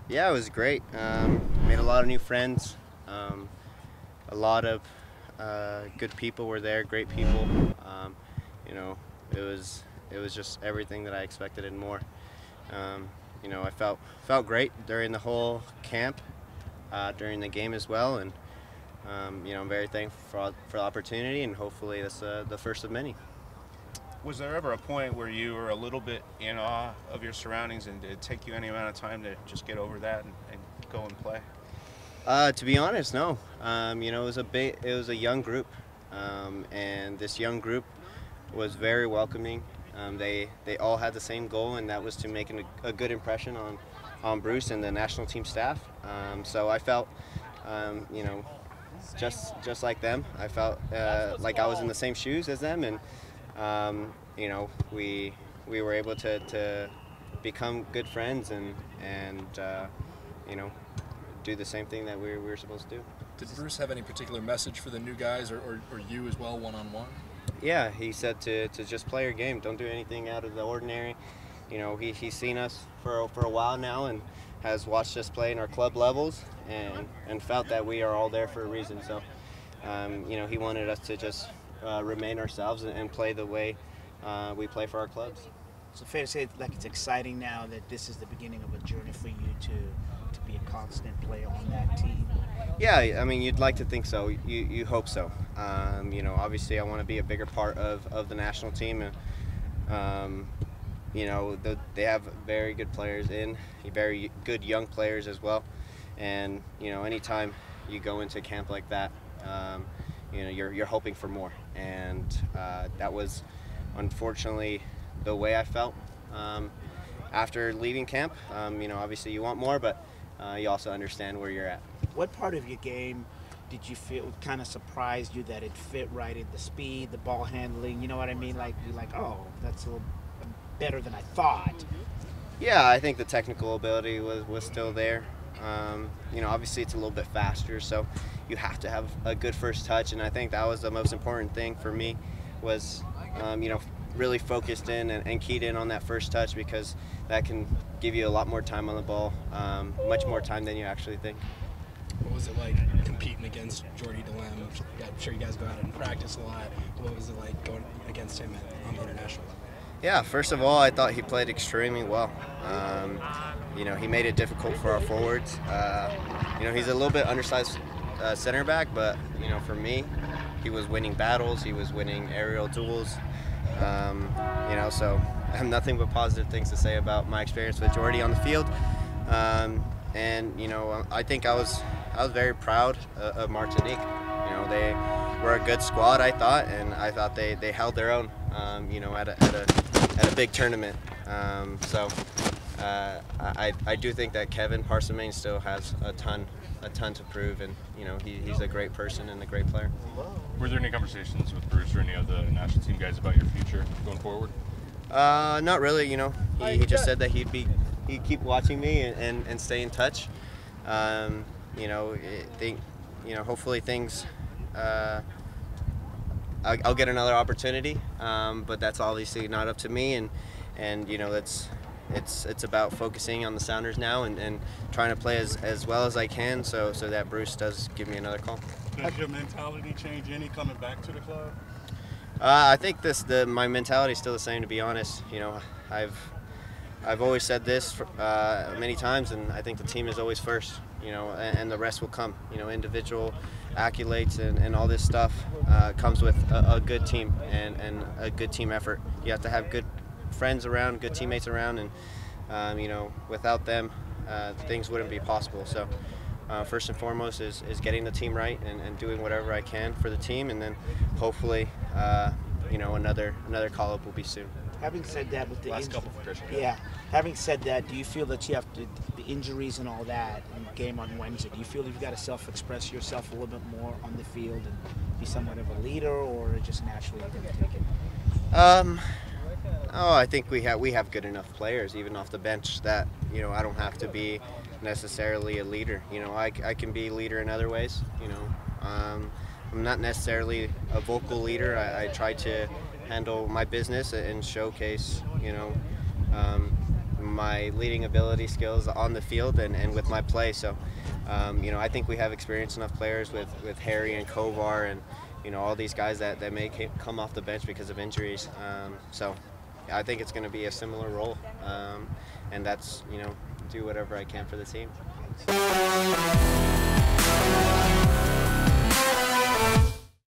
Yeah, it was great. Made a lot of new friends. A lot of good people were there, great people. Um, you know, it was just everything that I expected and more. I felt great during the whole camp, during the game as well, and I'm very thankful for the opportunity, and hopefully that's the first of many. Was there ever a point where you were a little bit in awe of your surroundings, and did it take you any amount of time to just get over that and go and play? To be honest, no. It was a young group, and this young group was very welcoming. They all had the same goal, and that was to make a good impression on Bruce and the national team staff. So I felt, just like them. I felt like I was in the same shoes as them, and we were able to become good friends and do the same thing that we were supposed to do. Did Bruce have any particular message for the new guys, or you as well, one-on-one? Yeah, he said to just play your game. Don't do anything out of the ordinary. He's seen us for a while now and has watched us play in our club levels and felt that we are all there for a reason. So, he wanted us to just remain ourselves and play the way we play for our clubs. So fair to say, like, it's exciting now that this is the beginning of a journey for you to be a constant player on that team. Yeah, I mean, you'd like to think so. You hope so. Obviously I want to be a bigger part of the national team. And, they have very good players very good young players as well. And, anytime you go into camp like that, you're hoping for more. And that was unfortunately the way I felt after leaving camp. Obviously you want more, but you also understand where you're at. What part of your game did you feel kind of surprised you that it fit right in the speed, the ball handling? You know what I mean? Like, you're like, oh, that's a little better than I thought. Yeah, I think the technical ability was still there. Obviously it's a little bit faster, so you have to have a good first touch, and I think that was the most important thing for me was, really focused in and keyed in on that first touch, because that can give you a lot more time on the ball, much more time than you actually think. What was it like competing against Jordy Delem? I'm sure you guys go out and practice a lot. What was it like going against him on the international level? Yeah, first of all, I thought he played extremely well. He made it difficult for our forwards. He's a little bit undersized center back, but, for me, he was winning battles, he was winning aerial duels. So I have nothing but positive things to say about my experience with Jordy on the field. I think I was very proud of Martinique. They were a good squad, I thought, and I thought they held their own, at a big tournament. I do think that Kevin Parsemane still has a ton to prove, and he's a great person and a great player. Were there any conversations with Bruce or any of the national team guys about your future going forward? Not really. He just said that he'd keep watching me and stay in touch. Hopefully things. I'll get another opportunity, but that's obviously not up to me, and it's about focusing on the Sounders now and trying to play as well as I can, so that Bruce does give me another call. Does your mentality change any coming back to the club? I think my mentality is still the same, to be honest. I've always said this many times, and I think the team is always first. And the rest will come. Individual accolades and all this stuff comes with a good team and a good team effort. You have to have good friends around, good teammates around, and without them, things wouldn't be possible. So first and foremost is getting the team right and doing whatever I can for the team, and then hopefully another call-up will be soon. Having said that, with the Last couple for Cristian. Yeah. Having said that, do you feel that you have to, the injuries and all that, in the game on Wednesday, do you feel you've got to self-express yourself a little bit more on the field and be somewhat of a leader, or just naturally you're going to take it? I think we have good enough players, even off the bench, that I don't have to be necessarily a leader. I can be a leader in other ways. I'm not necessarily a vocal leader. I try to handle my business and showcase my leading ability skills on the field and with my play. So, you know, I think we have experienced enough players with Harry and Kovar and, you know, all these guys that may come off the bench because of injuries. So I think it's going to be a similar role, and that's, you know, do whatever I can for the team.